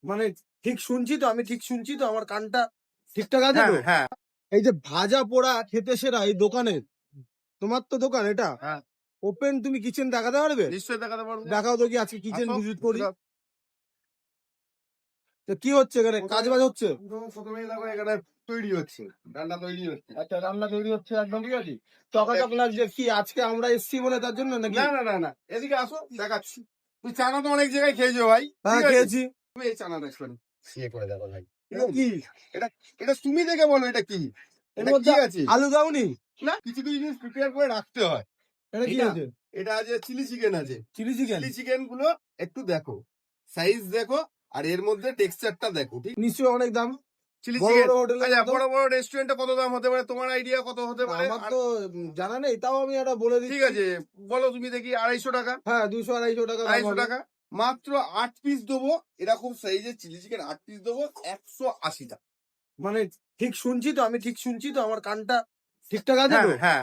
মানে ঠিক শুনছি তো, আমি ঠিক শুনছি তো, আমার কানটা ঠিকঠাক আছে হ্যাঁ তো? হ্যাঁ এই যে ভাজা পোড়া খেতে সেরা এই দোকানে, তোমার তো দোকান এটা হ্যাঁ ওপেন, তুমি কিচেন দেখাতে পারবে? নিশ্চয়ই দেখাতে পারবো। দেখাও তো কি আজকে কিচেন আসো, ভিজিট করি। চলো। তো কি হচ্ছে এখানে, কাজ বাজ হচ্ছে? প্রথমেই দেখো এখানে তৈরি হচ্ছে, রান্না তৈরি হচ্ছে। আচ্ছা, রান্না তৈরি হচ্ছে, একদম ঠিক আছে। চকাচক লাগছে কি, আজকে আমরা এসছি বলে তার জন্য নাকি? না না না না, এদিকে আসো দেখাচ্ছি। তুই চানা তো অনেক জায়গায় খেয়েছো ভাই, হ্যাঁ, ঠিক আছে? খেয়েছি। তুমি এই চানাটা একটু ইয়ে করে দেখো ভাই। এটা কি? এটা এটা তুমি দেখে বলো এটা কি, এর এটা মধ্যে কি আছে? আলু দাওনি? না, কিছু কিছু জিনিস প্রিপেয়ার করে রাখতে হয়। এটা কি এটা আছে? এটা আছে চিলি চিকেন আছে। Chilli chicken? চিলি চিকেন গুলো একটু দেখো, সাইজ দেখো, আর এর মধ্যে টেক্সচারটা দেখো, ঠিক? নিশ্চয়ই অনেক দাম। চিলি বড় চিকেন, বড় হোটেলের আচ্ছা মতো। বড় বড় রেস্টুরেন্টে কত দাম হতে পারে, তোমার আইডিয়া কত হতে পারে? আমার তো জানা নেই, তাও আমি এটা বলে ঠিক দিচ্ছি। আছে, বলো তুমি দেখি। 250 টাকা। হ্যাঁ, 200-250 টাকা দাম 250 হবে। টাকা মাত্র 8 পিস দেবো। এরকম সাইজের চিলি চিকেন 8 পিস দেবো 180 টাকা। মানে ঠিক শুনছি তো, আমি ঠিক শুনছি তো, আমার কানটা ঠিকঠাক আছে হ্যাঁ তো? হ্যাঁ